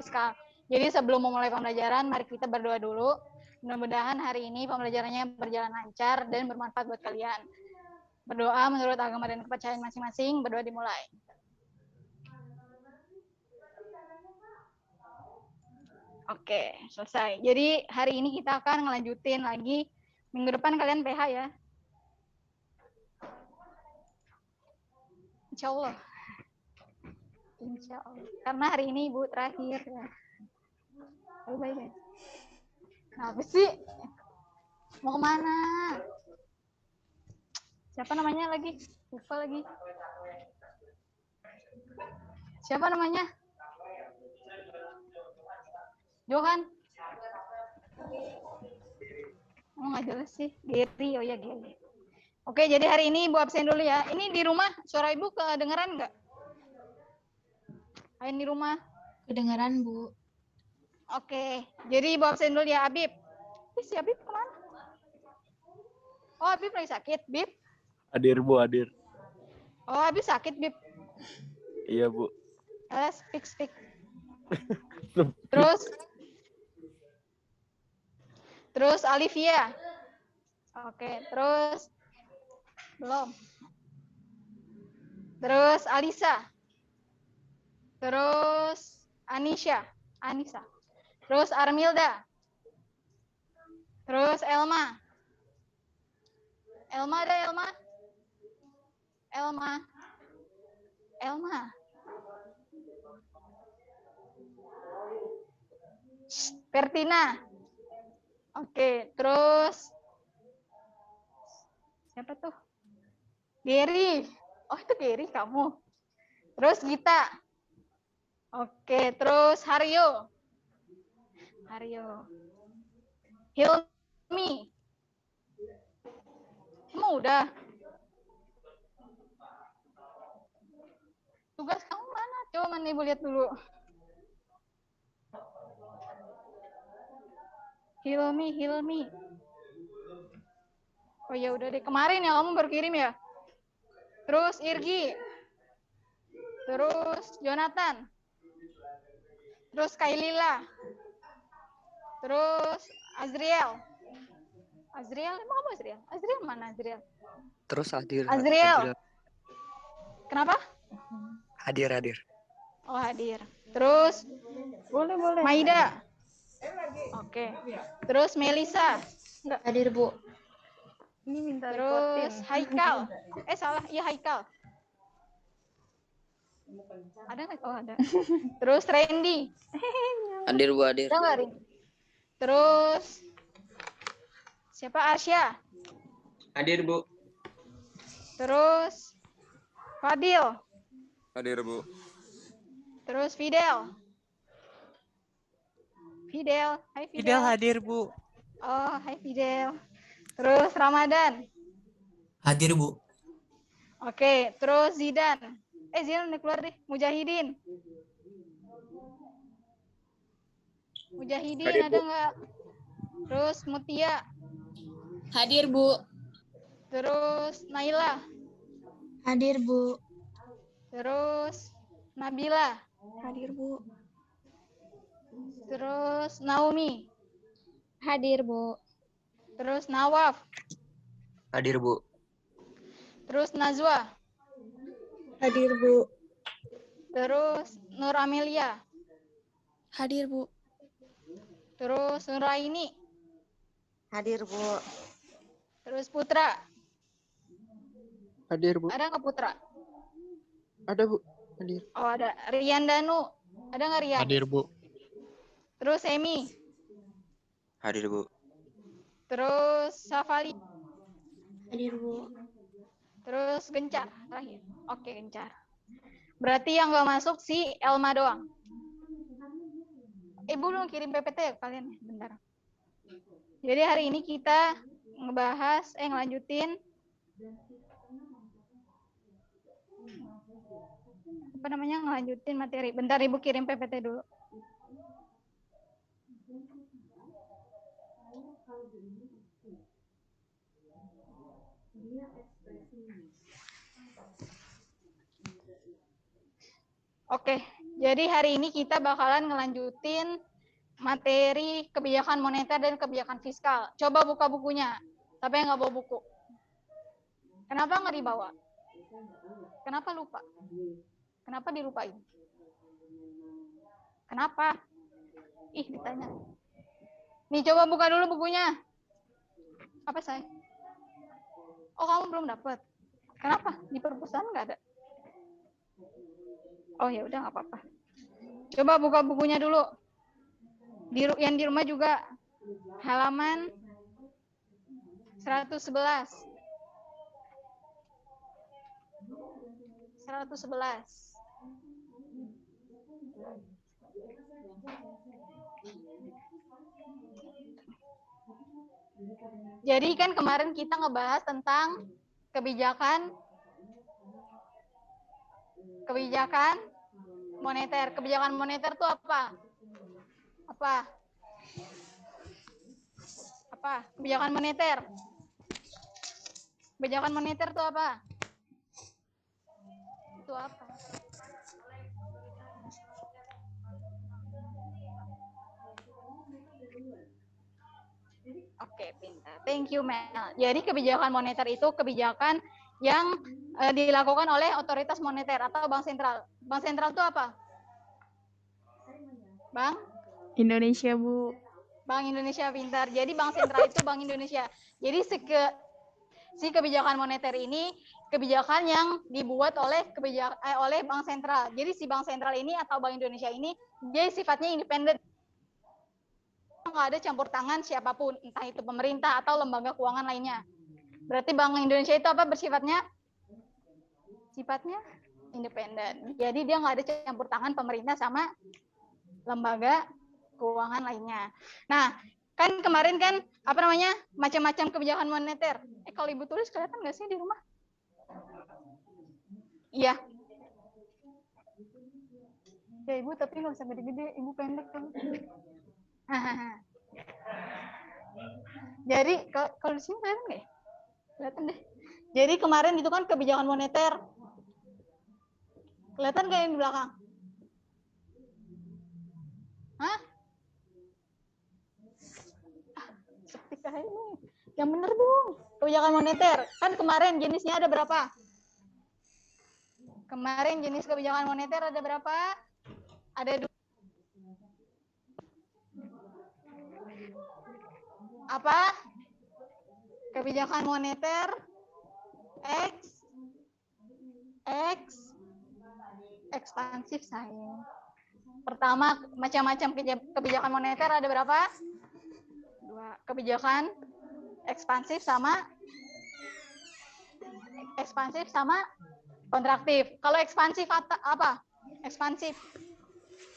Rizka. Jadi sebelum memulai pembelajaran, mari kita berdoa dulu. Mudah-mudahan hari ini pembelajarannya berjalan lancar dan bermanfaat buat kalian. Berdoa menurut agama dan kepercayaan masing-masing. Berdoa dimulai. Oke, selesai. Jadi hari ini kita akan ngelanjutin lagi. Minggu depan kalian PH ya. Insya Allah. Insya Allah. Karena hari ini Ibu terakhir ya. Bye-bye guys. Nah, apa sih? Mau kemana? Siapa namanya lagi? Lupa lagi. Siapa namanya? Johan. Oh, nggak jelas sih. Gary. Oh ya, Gary. Oke, jadi hari ini Ibu absen dulu ya. Ini di rumah suara Ibu kedengeran nggak? Ayo di rumah. Kedengaran, Bu. Oke, jadi Ibu absen dulu ya, Abib. Si Abib kemana? Oh, Abib lagi sakit, Bib. Hadir, Bu, hadir. Oh, Abib sakit, Bib. Iya, Bu. Speak. Terus Olivia. Oke, terus belum. Terus Alisa. Terus Anissa. Terus Armilda. Terus Elma. Ada Elma. Pertina. Oke, terus siapa tuh? Gary. Oh, itu Gary kamu. Terus Gita. Oke, terus Haryo. Hilmi. Kamu udah? Tugas kamu mana? Coba Ibu lihat dulu. Hilmi. Oh ya udah deh, kemarin ya kamu baru kirim ya. Terus Irgi. Terus Jonathan. Terus Kailila. Terus Azriel, emang kamu Azriel? Azriel mana Azriel? Terus hadir. Azriel. Kenapa? Hadir. Oh, hadir. Terus boleh. Maida. Oke. Terus Melisa. Enggak hadir, Bu. Ini minta terus Haikal. Salah. Iya, Haikal. Ada nggak? Oh, ada. Terus Randy. Hadir, Bu, hadir. Ada nggak, Randy? Terus siapa? Asya. Hadir, Bu. Terus Fadil. Hadir, Bu. Terus Fidel. Hai Fidel. Fidel hadir, Bu. Oh, hai Fidel. Terus Ramadan. Hadir, Bu. Oke, terus Zidan. Zidan udah keluar deh. Mujahidin hadir, ada nggak? Terus Mutia. Hadir, Bu. Terus Naila. Hadir, Bu. Terus Nabila. Hadir, Bu. Terus Naomi. Hadir, Bu. Terus Nawaf. Hadir, Bu. Terus Najwa. Hadir, Bu. Terus Nur Amelia. Hadir, Bu. Terus Nuraini. Hadir, Bu. Terus Putra. Hadir, Bu. Ada nggak Putra? Ada, Bu. Hadir. Oh, ada. Rian Danu. Ada nggak Rian? Hadir, Bu. Terus Emi. Hadir, Bu. Terus Safali. Hadir, Bu. Terus Gencar terakhir. Oke, Gencar. Berarti yang nggak masuk si Elma doang. Ibu belum kirim PPT ya kalian? Bentar. Jadi hari ini kita ngelanjutin ngelanjutin materi. Bentar Ibu kirim PPT dulu. Oke, Jadi hari ini kita bakalan ngelanjutin materi kebijakan moneter dan kebijakan fiskal. Coba buka bukunya. Tapi nggak bawa buku. Kenapa nggak dibawa? Kenapa lupa? Kenapa dilupain? Kenapa? Ih, ditanya. Nih, coba buka dulu bukunya. Apa, say? Oh, kamu belum dapat. Kenapa? Di perpustakaan nggak ada? Oh, ya udah nggak apa-apa. Coba buka bukunya dulu. Yang di rumah juga. Halaman 111. 111. Jadi kan kemarin kita ngebahas tentang kebijakan moneter. Kebijakan moneter itu apa? Apa? Kebijakan moneter. Kebijakan moneter itu apa? Itu apa? Oke, pintar. Thank you, Mel. Jadi kebijakan moneter itu kebijakan yang dilakukan oleh otoritas moneter atau bank sentral. Bank sentral itu apa? Bank Indonesia, Bu. Bank Indonesia, pintar. Jadi bank sentral itu Bank Indonesia. Jadi si kebijakan moneter ini kebijakan yang dibuat oleh bank sentral. Jadi si bank sentral ini atau Bank Indonesia ini dia sifatnya independen. Nggak ada campur tangan siapapun, entah itu pemerintah atau lembaga keuangan lainnya. Berarti Bank Indonesia itu apa bersifatnya? Sifatnya independen. Jadi dia nggak ada campur tangan pemerintah sama lembaga keuangan lainnya. Nah, kan kemarin kan macam-macam kebijakan moneter. Kalau Ibu tulis kelihatan nggak sih di rumah? Iya. Ya Ibu, tapi nggak usah gede-gede, Ibu pendek kan. Jadi kalau di sini kelihatan nggak ya? Kelihatan deh. Jadi kemarin itu kan kebijakan moneter. Kelihatan nggak yang di belakang? Hah? Seperti kayak ini. Yang bener dong. Kebijakan moneter. Kan kemarin jenisnya ada berapa? Kemarin jenis kebijakan moneter ada berapa? Ada 2. Apa? Kebijakan moneter ekspansif, sayang. Pertama, macam-macam kebijakan moneter ada berapa? 2. Kebijakan ekspansif sama kontraktif. Kalau ekspansif apa? Ekspansif.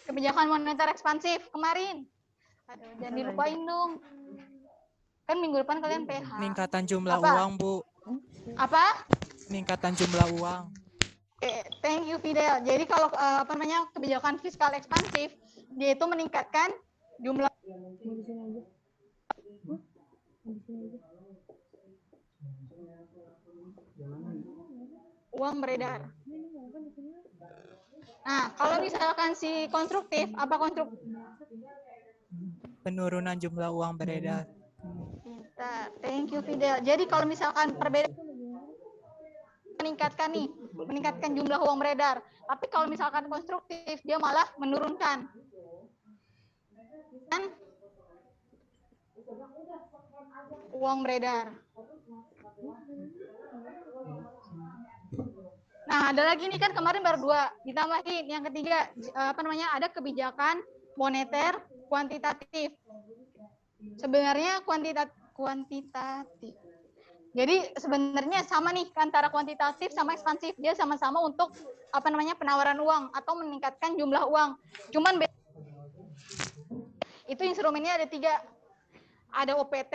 Kebijakan moneter ekspansif kemarin. Aduh, jangan dilupain dong. Kan minggu depan kalian PH. Peningkatan jumlah Apa? uang, Bu. Apa? Peningkatan jumlah uang. Thank you, Fidel. Jadi kalau kebijakan fiskal ekspansif, dia itu meningkatkan jumlah uang beredar. Nah, kalau misalkan si konstruktif, apa konstruktif? Penurunan jumlah uang beredar. Pintar. Thank you, Fidel. Jadi kalau misalkan perbedaan meningkatkan jumlah uang beredar. Tapi kalau misalkan konstruktif, dia malah menurunkan. Kan uang beredar. Nah, ada lagi nih kan kemarin baru 2, ditambahin yang ketiga ada kebijakan moneter kuantitatif. Sebenarnya kuantitatif. Jadi sebenarnya sama nih antara kuantitatif sama ekspansif. Dia sama-sama untuk penawaran uang atau meningkatkan jumlah uang. Cuman itu instrumennya ada 3. Ada OPT.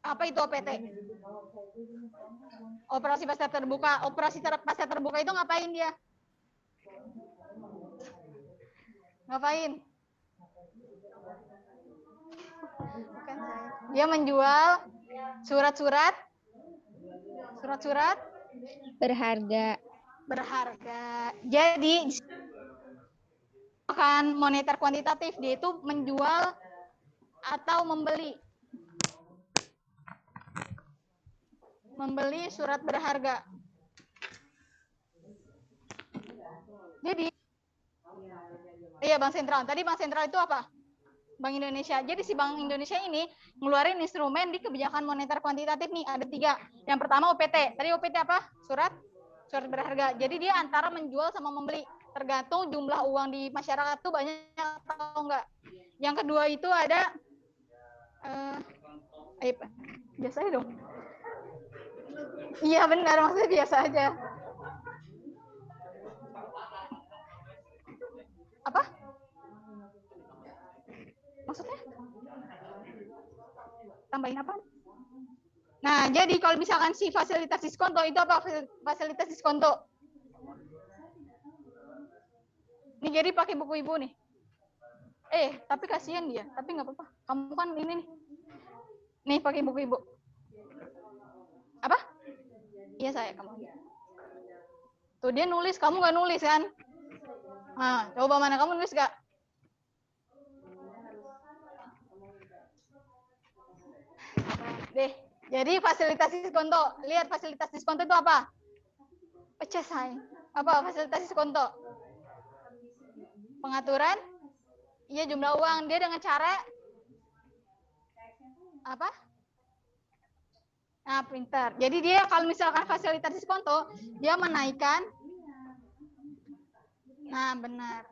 Apa itu OPT? Operasi pasar terbuka. Operasi pasar terbuka itu ngapain dia? Ngapain? Bukan saya. Dia menjual surat-surat berharga. Jadi kebijakan moneter kuantitatif, dia itu menjual atau membeli surat berharga. Jadi, iya Bank Sentral. Tadi Bank Sentral itu apa? Bank Indonesia. Jadi si Bank Indonesia ini ngeluarin instrumen di kebijakan moneter kuantitatif nih, ada 3. Yang pertama OPT. Tadi OPT apa? Surat berharga. Jadi dia antara menjual sama membeli. Tergantung jumlah uang di masyarakat tuh banyak atau enggak. Yang kedua itu ada biasa aja dong. Iya benar, maksudnya biasa aja. Apa? Maksudnya? Tambahin apa? Nah, jadi kalau misalkan si fasilitas diskonto itu apa? Fasilitas diskonto. Ini jadi pakai buku ibu nih. Tapi kasihan dia. Tapi nggak apa-apa. Kamu kan ini nih. Nih pakai buku ibu. Apa? Iya saya, kamu. Tuh dia nulis, kamu nggak nulis kan? Nah, coba mana kamu nulis nggak? Deh, jadi fasilitas diskonto. Lihat fasilitas diskonto itu apa? Pecah say. Apa fasilitas diskonto? Pengaturan? Iya, jumlah uang. Dia dengan cara apa? Nah, printer. Jadi dia kalau misalkan fasilitas diskonto, dia menaikkan. Nah, benar.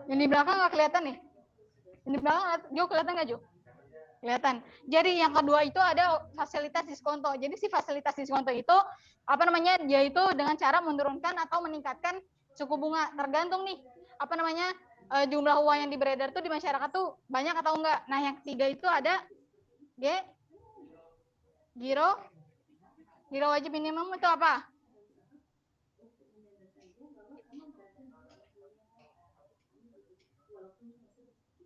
Yang di belakang nggak kelihatan nih? Yang di belakang, Jo, kelihatan nggak, Jo? Kelihatan. Jadi yang kedua itu ada fasilitas diskonto. Jadi si fasilitas diskonto itu apa namanya? Dia itu dengan cara menurunkan atau meningkatkan suku bunga. Tergantung nih apa namanya jumlah uang yang beredar tuh di masyarakat tuh banyak atau enggak. Nah yang ketiga itu ada giro wajib minimum itu apa?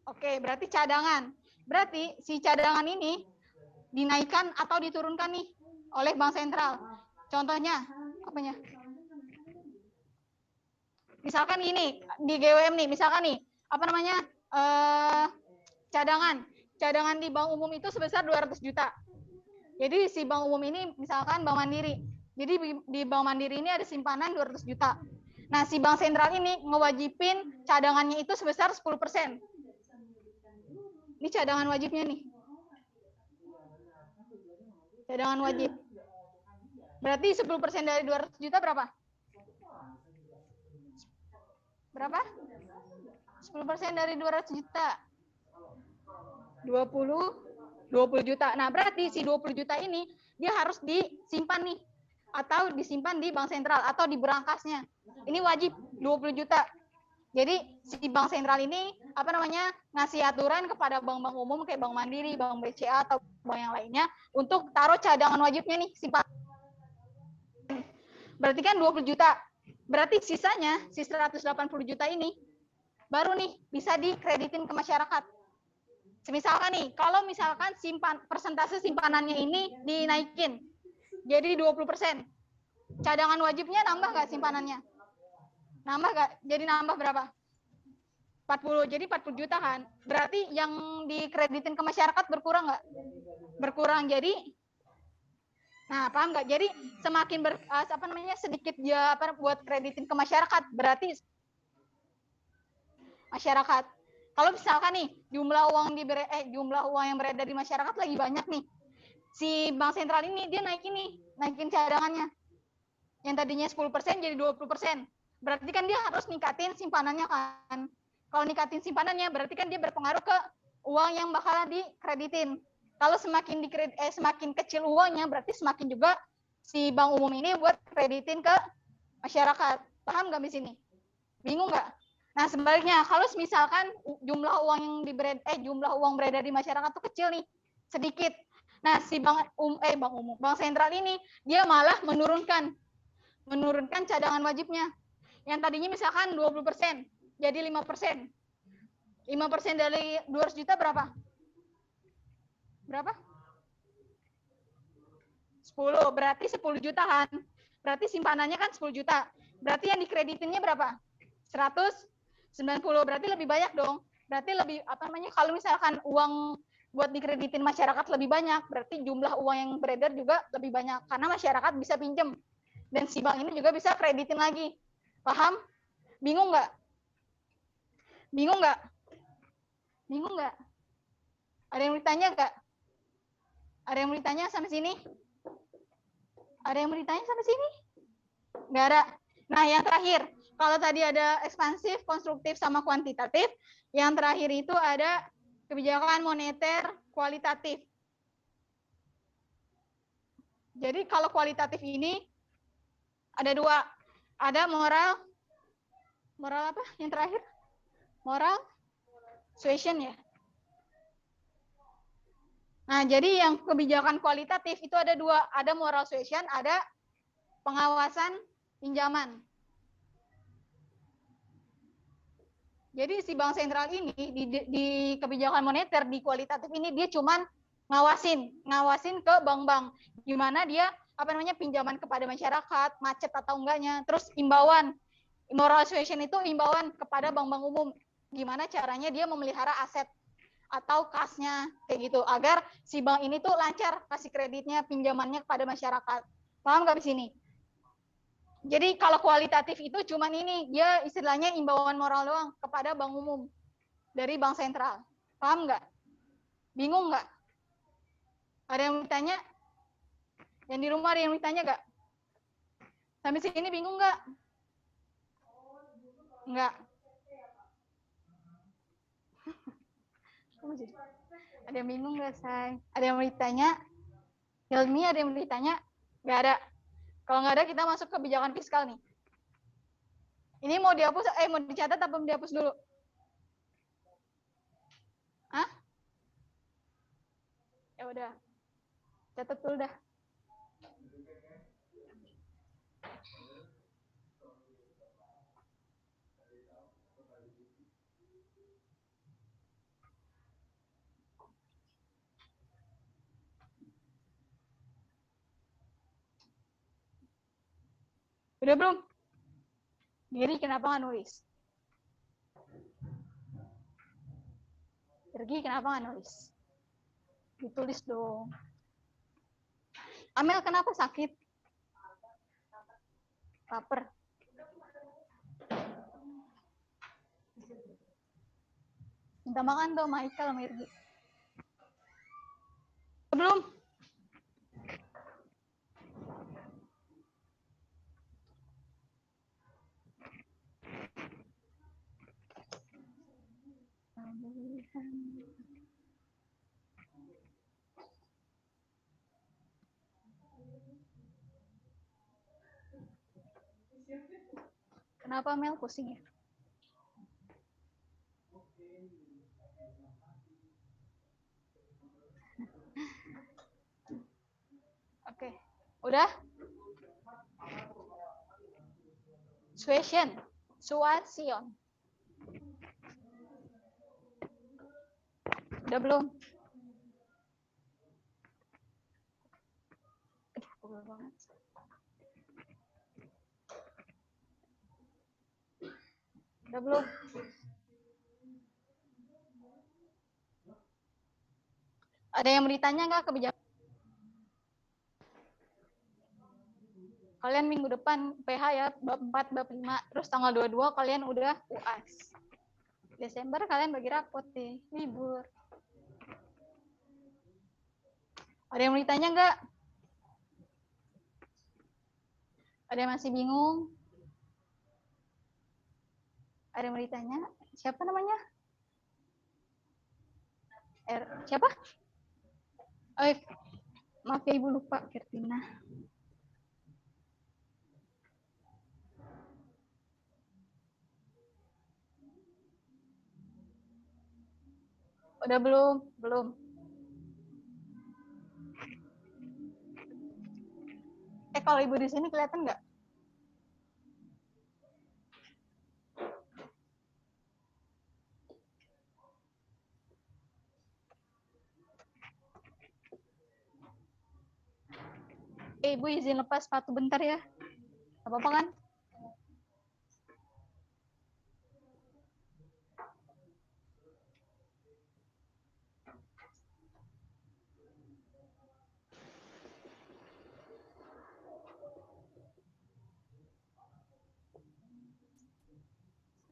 Oke, berarti cadangan. Berarti si cadangan ini dinaikkan atau diturunkan nih oleh Bank Sentral. Contohnya, apanya? Misalkan ini di GWM nih, misalkan nih, apa namanya? Cadangan di Bank Umum itu sebesar 200 juta. Jadi si Bank Umum ini misalkan Bank Mandiri. Jadi di Bank Mandiri ini ada simpanan 200 juta. Nah, si Bank Sentral ini ngewajibin cadangannya itu sebesar 10%. Ini cadangan wajibnya nih. Cadangan wajib. Berarti 10% dari 200 juta berapa? Berapa? 10% dari 200 juta. 20 juta. Nah, berarti si 20 juta ini dia harus disimpan nih. Atau disimpan di Bank Sentral atau di berangkasnya. Ini wajib 20 juta. Jadi si Bank Sentral ini apa namanya ngasih aturan kepada bank-bank umum kayak Bank Mandiri, Bank BCA atau bank yang lainnya untuk taruh cadangan wajibnya nih simpan. Berarti kan 20 juta. Berarti sisanya si 180 juta ini baru nih bisa dikreditin ke masyarakat. Misalkan nih, kalau misalkan persentase simpanannya ini dinaikin jadi 20%. Cadangan wajibnya nambah nggak simpanannya? Nambah nggak? Jadi nambah berapa? 40. Jadi 40 juta kan? Berarti yang dikreditin ke masyarakat berkurang nggak? Berkurang. Jadi, nah paham nggak? Jadi semakin sedikit dia buat kreditin ke masyarakat, berarti masyarakat. Kalau misalkan nih jumlah uang yang beredar di masyarakat lagi banyak nih, si Bank Sentral ini dia naikin cadangannya. Yang tadinya 10% jadi 20%. Berarti kan dia harus ningkatin simpanannya kan. Kalau ningkatin simpanannya berarti kan dia berpengaruh ke uang yang bakal dikreditin. Kalau semakin kecil uangnya berarti semakin juga si bank umum ini buat kreditin ke masyarakat. Paham nggak di sini? Bingung nggak? Nah sebaliknya kalau misalkan jumlah uang beredar di masyarakat tuh kecil nih, sedikit. Nah si bank sentral ini dia malah menurunkan cadangan wajibnya. Yang tadinya misalkan 20%, jadi 5%. 5% dari 200 juta berapa? Berapa? 10, berarti 10 juta kan? Berarti simpanannya kan 10 juta. Berarti yang dikreditinnya berapa? 190, berarti lebih banyak dong. Berarti lebih, kalau misalkan uang buat dikreditin masyarakat lebih banyak, berarti jumlah uang yang beredar juga lebih banyak. Karena masyarakat bisa pinjam. Dan si bank ini juga bisa kreditin lagi. Paham? Bingung nggak? Bingung nggak? Bingung nggak? Ada yang ditanya nggak? Ada yang ditanya sampai sini? Ada yang ditanya sampai sini? Nggak ada. Nah, yang terakhir, kalau tadi ada ekspansif, konstruktif, sama kuantitatif, yang terakhir itu ada kebijakan moneter kualitatif. Jadi kalau kualitatif ini ada dua. Ada moral apa yang terakhir? Moral suasion ya. Nah, jadi yang kebijakan kualitatif itu ada dua. Ada moral suasion, ada pengawasan pinjaman. Jadi si bank sentral ini di kebijakan moneter di kualitatif ini dia cuman ngawasin ke bank-bank gimana dia pinjaman kepada masyarakat macet atau enggaknya. Terus imbauan moral suasion itu imbauan kepada bank-bank umum gimana caranya dia memelihara aset atau kasnya kayak gitu agar si bank ini tuh lancar kasih kreditnya pinjamannya kepada masyarakat. Paham nggak di sini? Jadi kalau kualitatif itu cuman ini, dia istilahnya imbauan moral doang kepada bank umum dari bank sentral. Paham nggak? Bingung nggak? Ada yang ditanya? Yang di rumah ada yang ditanya nggak? Sampai sini bingung nggak? Nggak. Ada yang bingung nggak, Say? Ada yang mau ditanya? Hilmi ada yang mau ditanya? Nggak ada. Kalau nggak ada, kita masuk ke kebijakan fiskal nih. Ini mau dihapus, mau dicatat apa mau dihapus dulu? Hah? Ya udah. Catat dulu dah. Udah belum? Giri kenapa nggak nulis? Pergi kenapa nggak nulis? Ditulis dong. Amel kenapa sakit? Laper. Minta makan dong, Michael sama Irgi. Belum? Kenapa Mel pusing ya? Oke, udah? Suasion. Udah belum? Aduh, pegel banget. Udah belum? Ada yang mau ditanya nggak kebijakan? Kalian minggu depan PH ya, bab 4, bab 5. Terus tanggal 22 kalian udah UAS. Desember kalian bagi rapot deh, libur. Ada yang mau ditanya nggak? Ada yang masih bingung? Ada yang mau ditanya? Siapa namanya? Siapa? Oh, maaf ya Ibu lupa, Kertina. Udah belum? Belum. Kalau Ibu di sini kelihatan nggak? Ibu izin lepas sepatu bentar ya. Gak apa-apa kan?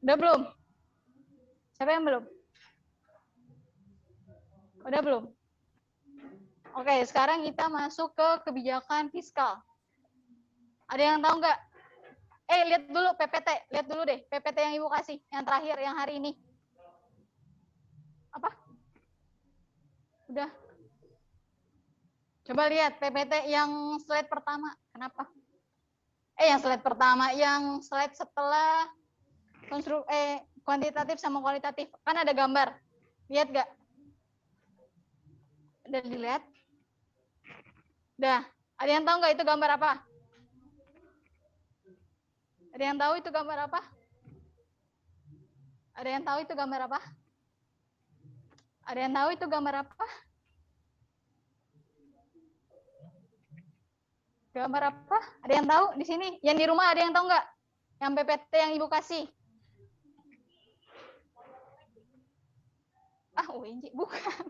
Udah belum? Siapa yang belum? Udah belum? Oke, sekarang kita masuk ke kebijakan fiskal. Ada yang tahu nggak? Lihat dulu PPT. Lihat dulu deh, PPT yang Ibu kasih. Yang terakhir, yang hari ini. Apa? Udah. Coba lihat PPT yang slide pertama. Kenapa? Yang slide pertama. Yang slide setelah kuantitatif sama kualitatif. Kan ada gambar. Lihat nggak? Udah dilihat? Udah. Ada yang tahu nggak itu gambar apa? Ada yang tahu itu gambar apa? Ada yang tahu itu gambar apa? Ada yang tahu itu gambar apa? Gambar apa? Ada yang tahu di sini? Yang di rumah ada yang tahu nggak? Yang PPT yang Ibu kasih? UNJ bukan.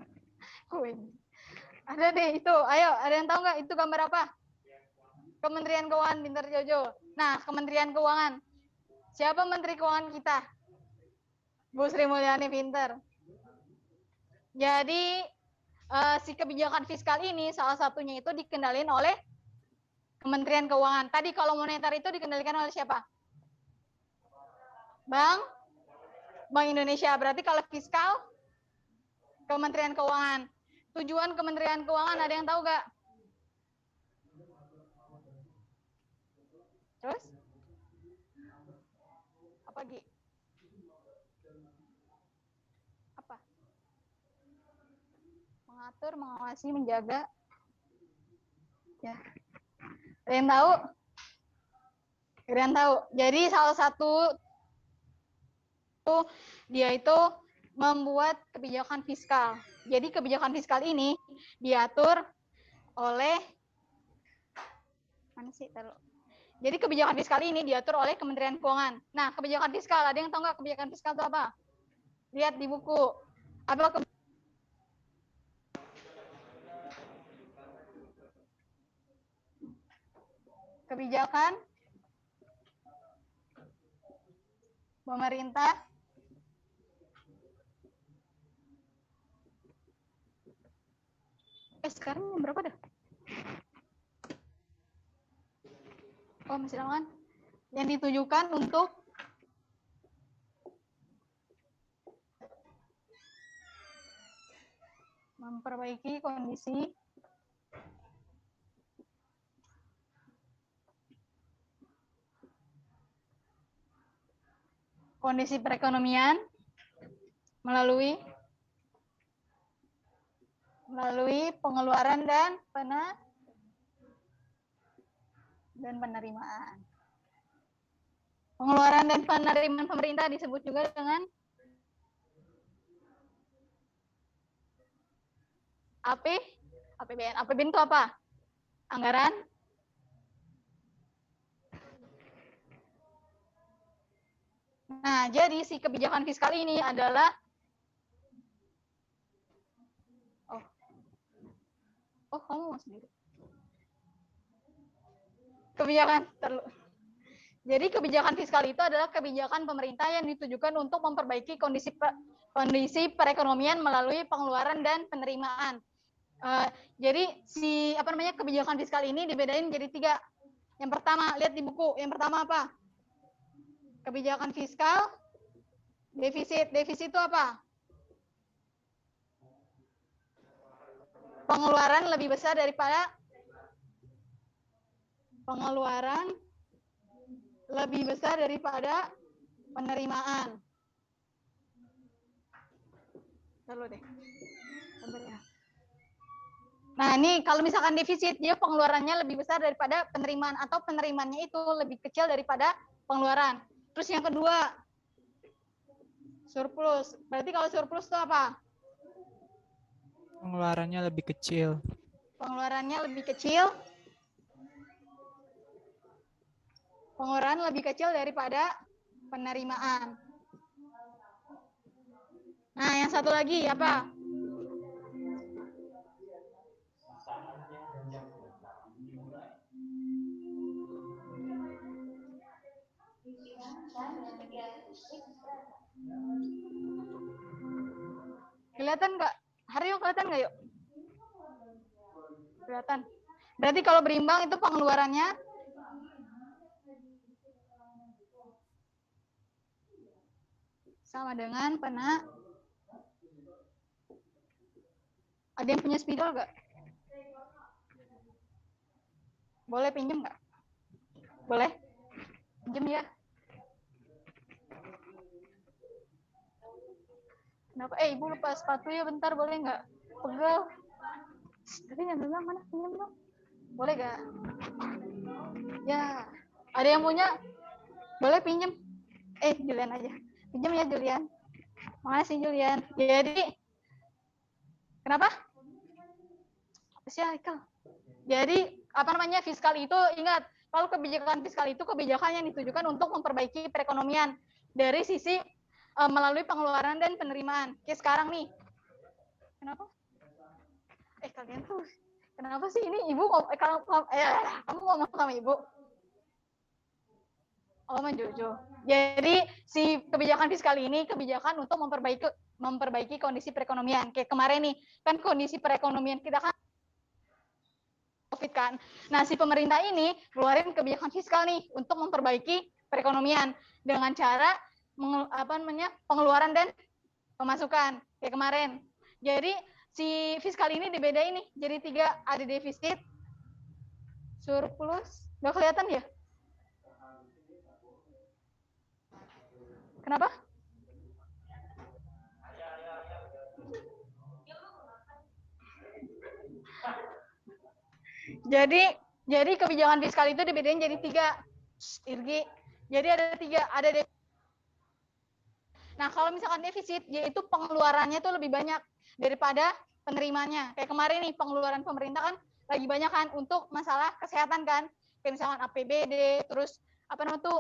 UNJ. Ada deh itu. Ayo, ada yang tahu nggak itu gambar apa? Kementerian Keuangan, pintar Jojo. Nah, Kementerian Keuangan. Siapa Menteri Keuangan kita? Bu Sri Mulyani, pintar. Jadi, si kebijakan fiskal ini salah satunya itu dikendalikan oleh Kementerian Keuangan. Tadi kalau moneter itu dikendalikan oleh siapa? Bank Indonesia. Berarti kalau fiskal, Kementerian Keuangan. Tujuan Kementerian Keuangan ada yang tahu nggak? Terus? Apa Gi? Apa? Mengatur, mengawasi, menjaga. Ya. Ada yang tahu? Ada yang tahu? Jadi salah satu dia itu membuat kebijakan fiskal. Jadi kebijakan fiskal ini diatur oleh mana sih? Jadi kebijakan fiskal ini diatur oleh Kementerian Keuangan. Nah, kebijakan fiskal, ada yang tahu nggak kebijakan fiskal itu apa? Lihat di buku. Apa kebijakan pemerintah sekarang berapa dah? Masih lama kan? Yang ditujukan untuk memperbaiki kondisi perekonomian melalui pengeluaran dan penerimaan. Pengeluaran dan penerimaan pemerintah disebut juga dengan APBN. APBN itu apa? Anggaran Nah, jadi si kebijakan fiskal ini adalah kamu mau sendiri. Jadi kebijakan fiskal itu adalah kebijakan pemerintah yang ditujukan untuk memperbaiki kondisi perekonomian melalui pengeluaran dan penerimaan. Jadi kebijakan fiskal ini dibedain jadi 3. Yang pertama, lihat di buku. Yang pertama apa? Kebijakan fiskal, defisit. Defisit itu apa? Pengeluaran lebih besar daripada penerimaan. Lalu deh. Sabar ya. Nah, ini kalau misalkan defisit, dia pengeluarannya lebih besar daripada penerimaan atau penerimaannya itu lebih kecil daripada pengeluaran. Terus yang kedua, surplus. Berarti kalau surplus itu apa? Pengeluarannya lebih kecil. Pengeluarannya lebih kecil Pengeluaran lebih kecil daripada penerimaan. Nah, yang satu lagi apa? Kelihatan nggak? Haryo kelihatan nggak yuk? Kelihatan. Berarti kalau berimbang itu pengeluarannya sama dengan Ada yang punya spidol nggak? Boleh pinjem nggak? Boleh? Pinjem ya. Kenapa? Ibu lupa sepatu ya, bentar boleh nggak? Pegel. Tapi yang bilang mana? Pinjem dong. Boleh nggak? Ya. Ada yang punya? Boleh pinjem? Julian aja. Pinjem ya Julian. Makasih Julian. Jadi, kenapa? Jadi, fiskal itu, ingat, kalau kebijakan fiskal itu kebijakan yang ditujukan untuk memperbaiki perekonomian dari sisi melalui pengeluaran dan penerimaan. Kayak sekarang nih. Kenapa? Kalian tuh, kenapa sih ini ibu, kamu ngomong sama ibu? Oh, Jojo. Jadi si kebijakan fiskal ini kebijakan untuk memperbaiki kondisi perekonomian. Kayak kemarin nih, kan kondisi perekonomian kita kan COVID kan. Nah, si pemerintah ini keluarin kebijakan fiskal nih untuk memperbaiki perekonomian dengan cara pengeluaran dan pemasukan kayak kemarin. Jadi si fiskal ini dibedain nih jadi 3, ada defisit, surplus. Nggak kelihatan ya? Kenapa? Jadi kebijakan fiskal itu dibedain jadi 3. Irgi. Jadi ada 3, ada defisit. Nah, kalau misalkan defisit, yaitu pengeluarannya itu lebih banyak daripada penerimanya. Kayak kemarin nih, pengeluaran pemerintah kan lagi banyak kan untuk masalah kesehatan kan. Kayak misalkan APBD, terus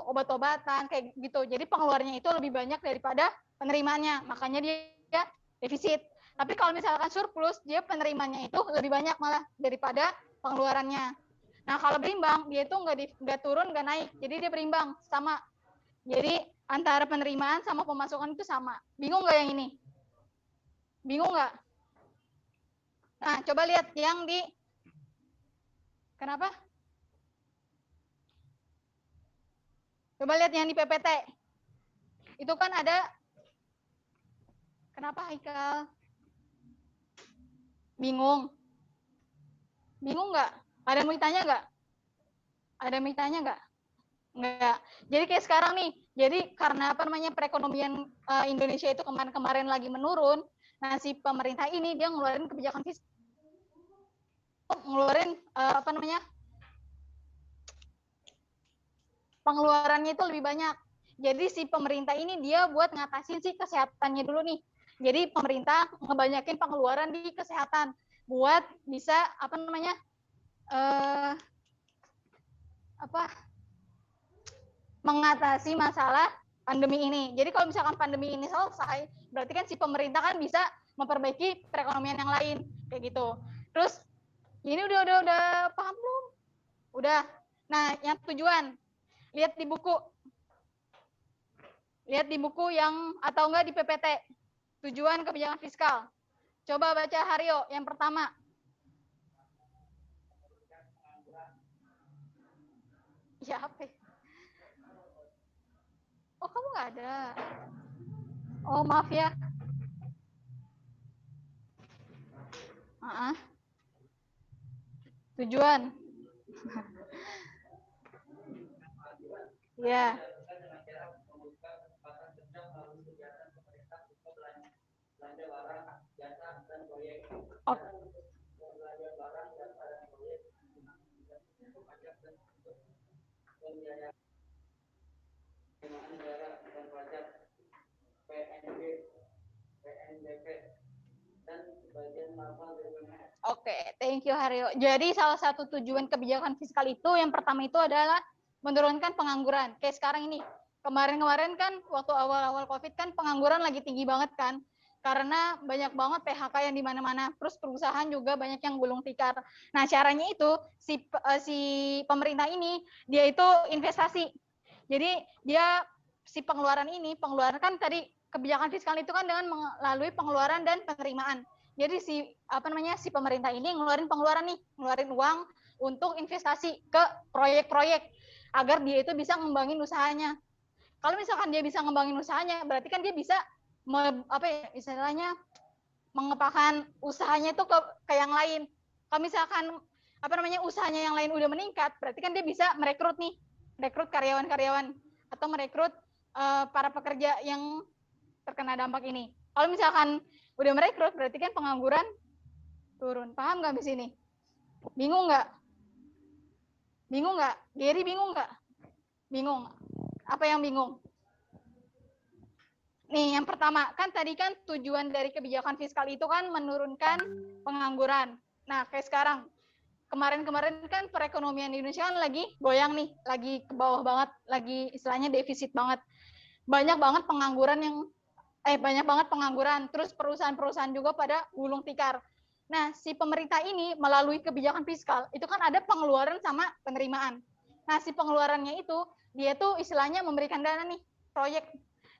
obat-obatan, kayak gitu. Jadi pengeluarannya itu lebih banyak daripada penerimanya. Makanya dia defisit. Tapi kalau misalkan surplus, dia penerimanya itu lebih banyak malah daripada pengeluarannya. Nah, kalau berimbang, dia itu nggak turun, nggak naik. Jadi dia berimbang, sama. Jadi antara penerimaan sama pemasukan itu sama. Bingung nggak yang ini? Bingung nggak? Nah, coba lihat yang di... Kenapa? Coba lihat yang di PPT. Itu kan ada... Kenapa, Haikal? Bingung? Bingung nggak? Ada yang mau ditanya nggak? Ada yang mau ditanya nggak? Nggak. Jadi kayak sekarang nih, jadi karena perekonomian Indonesia itu kemarin-kemarin lagi menurun, nah si pemerintah ini dia ngeluarin kebijakan fiskal, ngeluarin pengeluarannya itu lebih banyak. Jadi si pemerintah ini dia buat ngatasin si kesehatannya dulu nih. Jadi pemerintah ngebanyakin pengeluaran di kesehatan buat bisa mengatasi masalah pandemi ini. Jadi kalau misalkan pandemi ini selesai, berarti kan si pemerintah kan bisa memperbaiki perekonomian yang lain kayak gitu. Terus ini udah paham belum? Udah. Nah, yang tujuan lihat di buku. Lihat di buku yang atau enggak di PPT. Tujuan kebijakan fiskal. Coba baca Haryo yang pertama. Ya, apa? Oh, kamu nggak ada. Oh, maaf ya. Tujuan. Ya. Oh. Oke, thank you Haryo. Jadi salah satu tujuan kebijakan fiskal itu yang pertama itu adalah menurunkan pengangguran. Kayak sekarang ini, kemarin-kemarin kan waktu awal-awal COVID kan pengangguran lagi tinggi banget kan, karena banyak banget PHK yang di mana-mana, terus perusahaan juga banyak yang gulung tikar. Nah, caranya itu si pemerintah ini dia itu investasi. Jadi dia si pengeluaran kan tadi kebijakan fiskal itu kan dengan melalui pengeluaran dan penerimaan. Jadi si pemerintah ini ngeluarin uang untuk investasi ke proyek-proyek agar dia itu bisa ngembangin usahanya. Kalau misalkan dia bisa ngembangin usahanya, berarti kan dia bisa istilahnya mengepakkan usahanya itu ke yang lain. Kalau misalkan usahanya yang lain udah meningkat, berarti kan dia bisa merekrut karyawan-karyawan atau merekrut para pekerja yang terkena dampak ini. Kalau misalkan udah merekrut, berarti kan pengangguran turun. Paham nggak di sini? Bingung nggak? Gary bingung nggak? Bingung. Apa yang bingung? Nih, yang pertama, kan tadi kan tujuan dari kebijakan fiskal itu kan menurunkan pengangguran. Nah, kayak sekarang, kemarin-kemarin kan perekonomian di Indonesia kan lagi goyang nih, lagi ke bawah banget, lagi istilahnya defisit banget. Banyak banget pengangguran, terus perusahaan-perusahaan juga pada gulung tikar. Nah, si pemerintah ini melalui kebijakan fiskal, itu kan ada pengeluaran sama penerimaan. Nah, si pengeluarannya itu, dia tuh istilahnya memberikan dana nih, proyek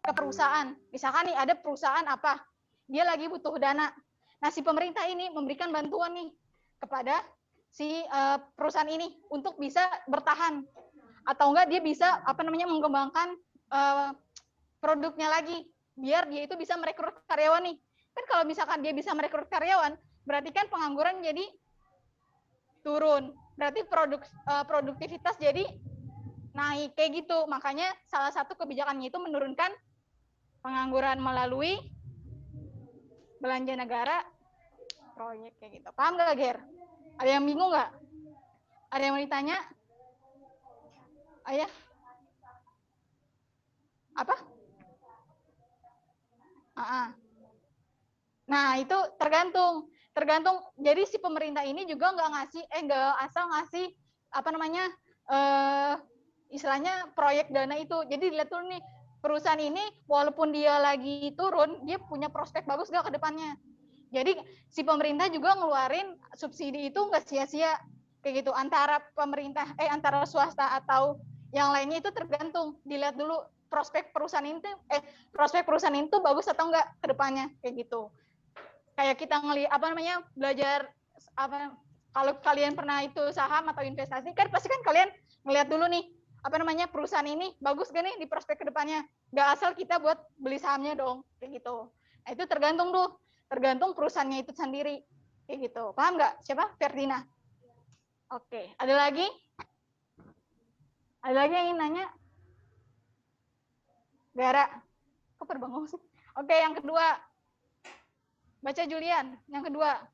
ke perusahaan. Misalkan nih ada perusahaan apa, dia lagi butuh dana. Nah, si pemerintah ini memberikan bantuan nih kepada si perusahaan ini untuk bisa bertahan, atau enggak dia bisa mengembangkan produknya lagi biar dia itu bisa merekrut karyawan nih. Kan kalau misalkan dia bisa merekrut karyawan, berarti kan pengangguran jadi turun. Berarti produktivitas jadi naik kayak gitu. Makanya salah satu kebijakannya itu menurunkan pengangguran melalui belanja negara proyek kayak gitu. Paham nggak, Ger? Ada yang bingung nggak? Ada yang mau ditanya? Ayah? Apa? Nah, itu tergantung. Jadi si pemerintah ini juga nggak asal ngasih istilahnya proyek dana itu. Jadi dilihat dulu nih, perusahaan ini walaupun dia lagi turun, dia punya prospek bagus nggak ke depannya. Jadi si pemerintah juga ngeluarin subsidi itu nggak sia-sia kayak gitu. Antara swasta atau yang lainnya itu tergantung. Dilihat dulu prospek perusahaan itu bagus atau enggak ke depannya kayak gitu. Kayak kita belajar kalau kalian pernah itu saham atau investasi kan pasti kan kalian ngelihat dulu nih perusahaan ini bagus gak nih di prospek ke depannya. Nggak asal kita buat beli sahamnya dong kayak gitu. Nah, itu tergantung perusahaannya itu sendiri kayak gitu. Paham nggak? Siapa? Ferdina. Oke, ada lagi? Ada lagi yang ingin nanya? Gara, kok berbengong sih? Oke, yang kedua. Baca Julian, yang kedua.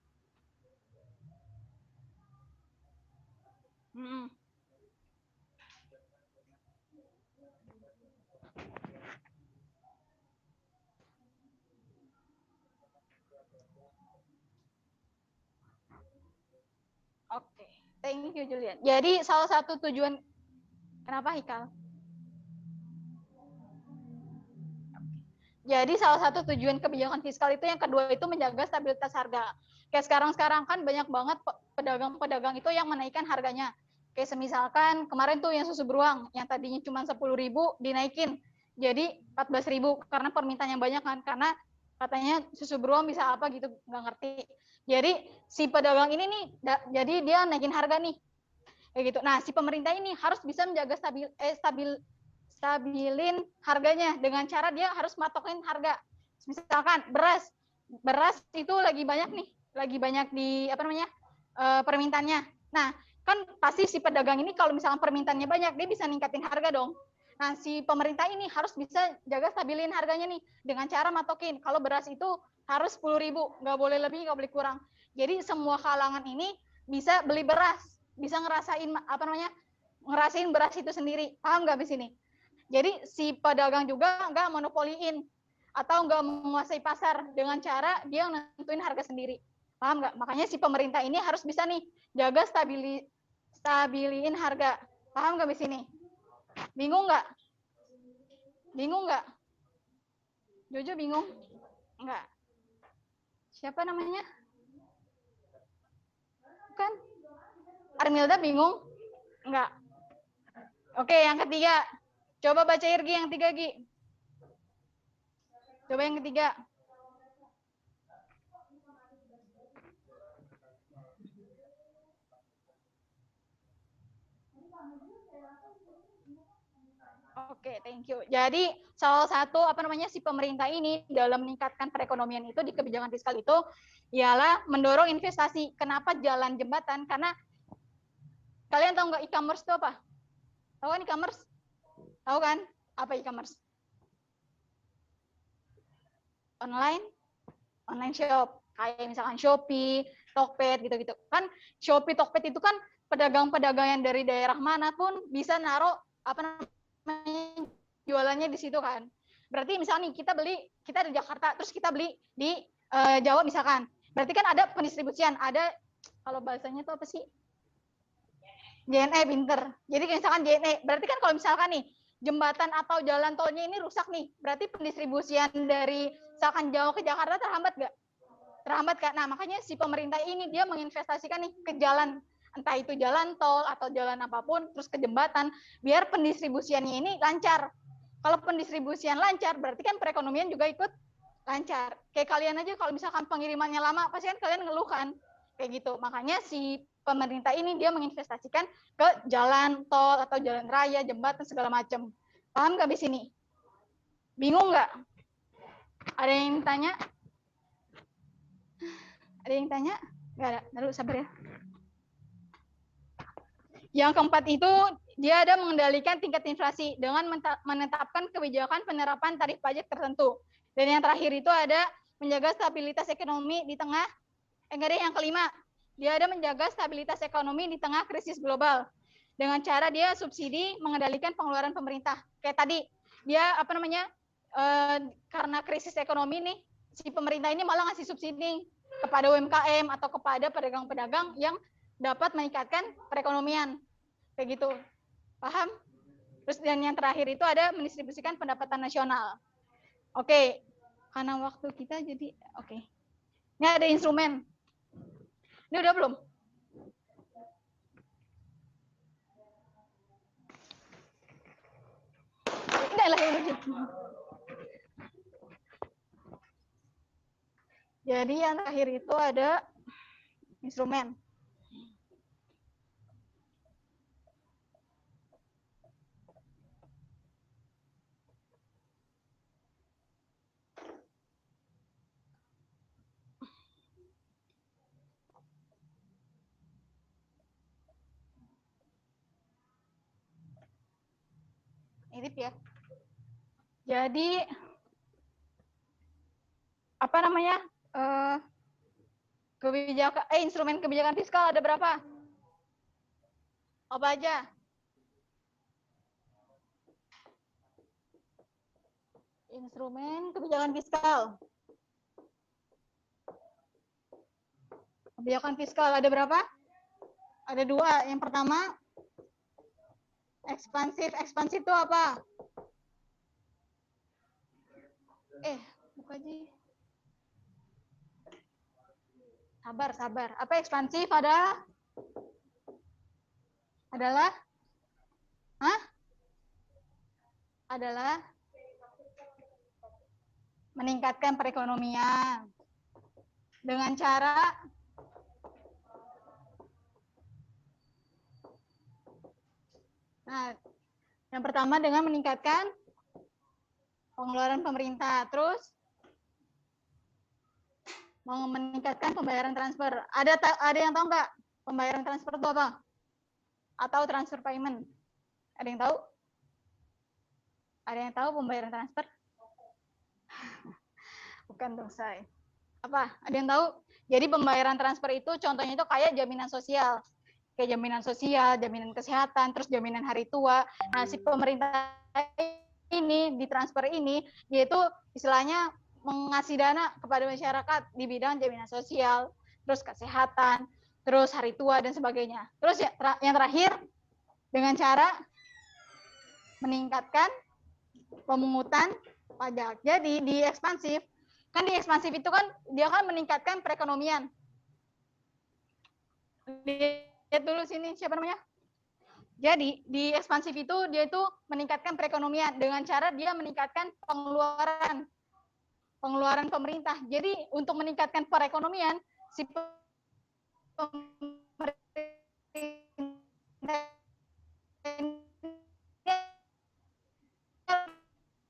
Oke, thank you Julian. Jadi salah satu tujuan, kenapa Hikal? Jadi salah satu tujuan kebijakan fiskal itu yang kedua itu menjaga stabilitas harga. Kayak sekarang kan banyak banget pedagang-pedagang itu yang menaikkan harganya. Kayak semisalkan kemarin tuh yang susu beruang yang tadinya cuma 10.000 dinaikin jadi 14.000 karena permintaannya banyak kan, karena katanya susu beruang bisa apa gitu, nggak ngerti. Jadi si pedagang ini nih jadi dia naikin harga nih. Kayak gitu. Nah, si pemerintah ini harus bisa menjaga stabilin harganya dengan cara dia harus matokin harga. Misalkan beras itu lagi banyak di permintaannya. Nah, kan pasti si pedagang ini kalau misalkan permintaannya banyak, dia bisa ningkatin harga dong. Nah, si pemerintah ini harus bisa jaga stabilin harganya nih dengan cara matokin. Kalau beras itu harus 10.000, nggak boleh lebih, nggak boleh kurang. Jadi semua kalangan ini bisa beli beras, bisa ngerasain beras itu sendiri. Paham nggak di sini? Jadi si pedagang juga nggak monopoliin atau nggak menguasai pasar dengan cara dia nentuin harga sendiri. Paham nggak? Makanya si pemerintah ini harus bisa nih jaga stabilin harga. Paham nggak di sini? Bingung nggak? Bingung nggak? Jojo bingung? Enggak. Siapa namanya? Bukan? Armilda bingung? Enggak. Oke, yang ketiga. Coba baca Irgi yang ketiga, Gi. Coba yang ketiga. Oke, thank you. Jadi salah satu si pemerintah ini dalam meningkatkan perekonomian itu di kebijakan fiskal itu ialah mendorong investasi. Kenapa jalan jembatan? Karena kalian tahu nggak e-commerce itu apa? Tahu kan e-commerce? Tahu kan? Apa e-commerce? Online shop. Kayak misalkan Shopee, Tokped gitu-gitu. Kan Shopee, Tokped itu kan pedagang-pedagang yang dari daerah manapun bisa naruh jualannya di situ kan. Berarti misalnya nih kita di Jakarta, terus kita beli di Jawa misalkan. Berarti kan ada pendistribusian, ada kalau bahasanya itu apa sih? JNE pinter. Jadi misalkan JNE, berarti kan kalau misalkan nih jembatan atau jalan tolnya ini rusak nih, berarti pendistribusian dari misalkan Jawa ke Jakarta terhambat nggak? Terhambat kan? Nah makanya si pemerintah ini dia menginvestasikan nih ke jalan, entah itu jalan tol atau jalan apapun, terus ke jembatan, biar pendistribusiannya ini lancar. Kalau pendistribusian lancar, berarti kan perekonomian juga ikut lancar. Kayak kalian aja kalau misalkan pengirimannya lama, pasti kan kalian ngeluh kan? Kayak gitu. Makanya si pemerintah ini dia menginvestasikan ke jalan tol atau jalan raya, jembatan segala macam. Paham nggak di sini? Bingung nggak? Ada yang tanya? Ada yang tanya? Nggak ada. Lalu sabar ya. Yang keempat itu dia ada mengendalikan tingkat inflasi dengan menetapkan kebijakan penerapan tarif pajak tertentu. Dan yang terakhir itu ada menjaga stabilitas ekonomi di tengah yang kelima, dia ada menjaga stabilitas ekonomi di tengah krisis global. Dengan cara dia subsidi mengendalikan pengeluaran pemerintah. Kayak tadi, dia karena krisis ekonomi nih, si pemerintah ini malah ngasih subsidi kepada UMKM atau kepada pedagang-pedagang yang dapat meningkatkan perekonomian. Kayak gitu. Paham? Terus dan yang terakhir itu ada mendistribusikan pendapatan nasional. Oke. Karena waktu kita jadi oke. Ini ada instrumen. Ini udah belum? Enggak lah yang lucu. Jadi yang terakhir itu ada instrumen. Mirip ya. Jadi instrumen kebijakan fiskal ada berapa? Apa aja? Instrumen kebijakan fiskal. Kebijakan fiskal ada berapa? Ada dua. Yang pertama, ekspansif. Ekspansif itu apa? Buka aja. Sabar. Apa ekspansif adalah? Adalah meningkatkan perekonomian dengan cara yang pertama dengan meningkatkan pengeluaran pemerintah, terus mau meningkatkan pembayaran transfer. Ada yang tahu nggak pembayaran transfer itu apa? Atau transfer payment? Ada yang tahu? Ada yang tahu pembayaran transfer? Bukan dong, saya. Apa? Ada yang tahu? Jadi pembayaran transfer itu contohnya itu kayak jaminan sosial. Kayak jaminan sosial, jaminan kesehatan, terus jaminan hari tua. Nah, si pemerintah ini, di transfer ini, yaitu istilahnya mengasih dana kepada masyarakat di bidang jaminan sosial, terus kesehatan, terus hari tua, dan sebagainya. Terus yang terakhir, dengan cara meningkatkan pemungutan pajak. Jadi di ekspansif, kan di ekspansif itu kan dia kan meningkatkan perekonomian. Lihat dulu sini siapa namanya? Jadi di ekspansif itu dia itu meningkatkan perekonomian dengan cara dia meningkatkan pengeluaran pemerintah. Jadi untuk meningkatkan perekonomian si pemerintah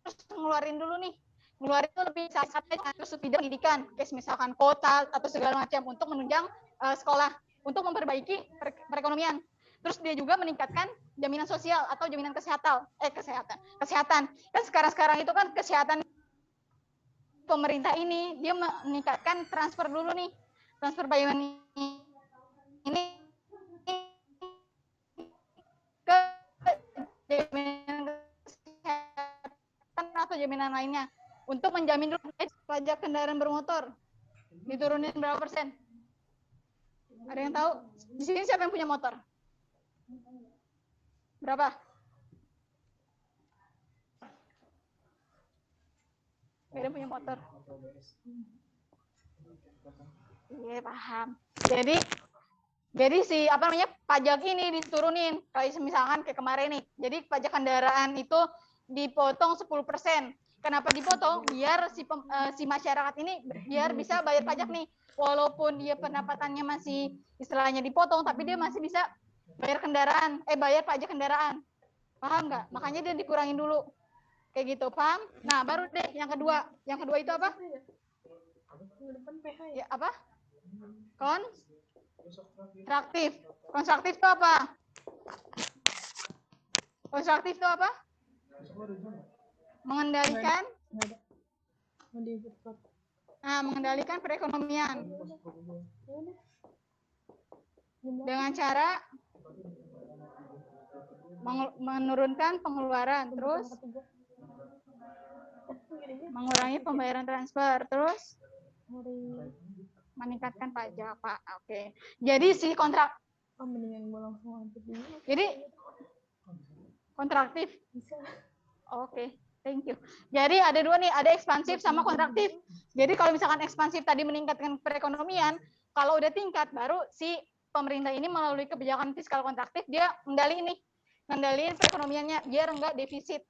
harus ngeluarin dulu nih. Ngeluarin itu lebih sampai subsidi pendidikan, misalkan kota atau segala macam untuk menunjang sekolah untuk memperbaiki perekonomian. Terus dia juga meningkatkan jaminan sosial atau jaminan kesehatan. Kan sekarang itu kan kesehatan pemerintah ini dia meningkatkan transfer dulu nih. Transfer bayaran ini ke jaminan kesehatan atau jaminan lainnya untuk menjamin dulu pajak kendaraan bermotor diturunin berapa persen? Ada yang tahu? Di sini siapa yang punya motor? Berapa? Gak ada yang punya motor. Iya, paham. Jadi si pajak ini diturunin. Kayak misalkan kayak kemarin nih. Jadi pajak kendaraan itu dipotong 10%. Kenapa dipotong? Biar si masyarakat ini biar bisa bayar pajak nih. Walaupun dia pendapatannya masih istilahnya dipotong, tapi dia masih bisa bayar pajak kendaraan. Paham nggak? Makanya dia dikurangin dulu. Kayak gitu, paham? Nah, baru deh yang kedua. Yang kedua itu apa? Ya, apa? Konstruktif. Konstruktif itu apa? Konstruktif itu apa? Mengendalikan perekonomian dengan cara menurunkan pengeluaran, terus mengurangi pembayaran transfer, terus meningkatkan pajak, Pak. Oke. Jadi si kontraktif. Oke. Thank you. Jadi ada dua nih, ada ekspansif sama kontraktif. Jadi kalau misalkan ekspansif tadi meningkatkan perekonomian, kalau udah tingkat baru si pemerintah ini melalui kebijakan fiskal kontraktif dia ngendaliin perekonomiannya biar enggak defisit.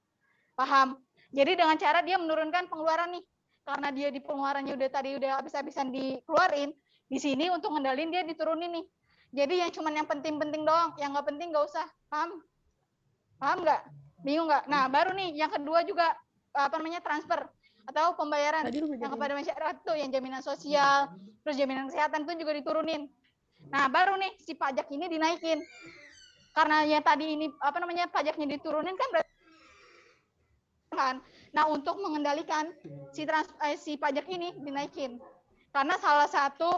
Paham? Jadi dengan cara dia menurunkan pengeluaran nih. Karena dia di pengeluarannya udah habis-habisan dikeluarin, di sini untuk ngendalin dia diturunin nih. Jadi yang cuman yang penting-penting doang, yang nggak penting nggak usah. Paham? Paham nggak? Bingung nggak? Nah, baru nih yang kedua juga transfer atau pembayaran yang kepada masyarakat tuh, yang jaminan sosial, terus jaminan kesehatan tuh juga diturunin. Nah, baru nih si pajak ini dinaikin. Karena ya tadi ini pajaknya diturunin kan berarti kan. Nah, untuk mengendalikan si pajak ini dinaikin. Karena salah satu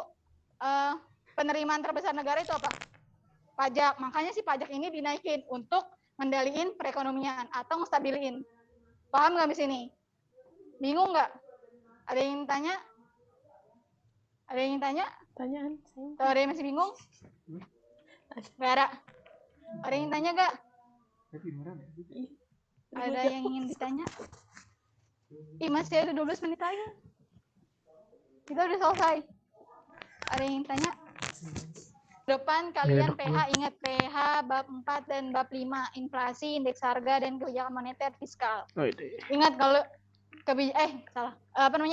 penerimaan terbesar negara itu apa? Pajak. Makanya si pajak ini dinaikin untuk ngendaliin perekonomian atau ngestabilin. Paham nggak di sini? Bingung nggak? Ada yang tanya? Ada yang tanya? Tanyaan. Atau ada yang masih bingung? Nggak ada. Ada yang tanya nggak? Ada yang ingin ditanya? Masih ada 12 menit lagi. Kita udah selesai. Ada yang ingin tanya? Depan kalian PH, ingat PH bab 4 dan bab 5, inflasi, indeks harga dan kebijakan moneter fiskal. Ingat kalau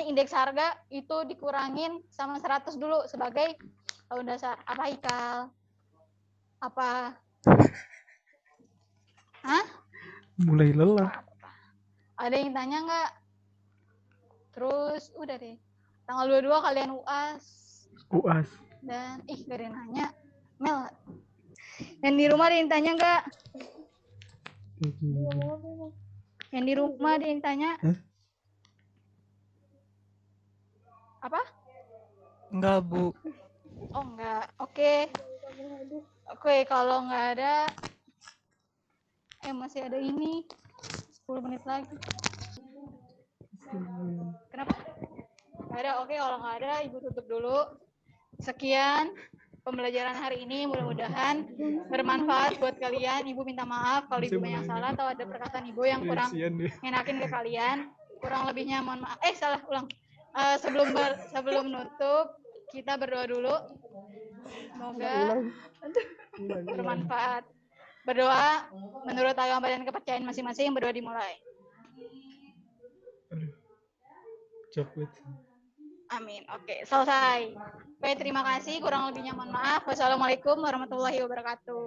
indeks harga itu dikurangin sama 100 dulu sebagai tahun dasar. Apa Ikal? Apa? Hah? Mulai lelah. Ada yang tanya nggak? Terus udah deh. Tanggal 22 kalian UAS. Dan gak ada yang nanya. Mel, yang di rumah ada yang tanya nggak? Yang di rumah ada yang tanya? Apa? Enggak, Bu. Oh, enggak. Oke. Oke, kalau nggak ada, masih ada ini. 10 menit lagi. Kenapa? Nggak ada. Oke, kalau nggak ada, Ibu tutup dulu. Sekian. pembelajaran hari ini mudah-mudahan bermanfaat buat kalian. Ibu minta maaf kalau ibu banyak salah atau ada perkataan ibu yang kurang ngenakin ke kalian. Kurang lebihnya mohon maaf. Salah ulang. Sebelum nutup kita berdoa dulu. Semoga bermanfaat. Berdoa menurut agama dan kepercayaan masing-masing. Berdoa dimulai. Coklat. Amin. Oke, selesai. Baik, terima kasih. Kurang lebihnya mohon maaf. Wassalamualaikum warahmatullahi wabarakatuh.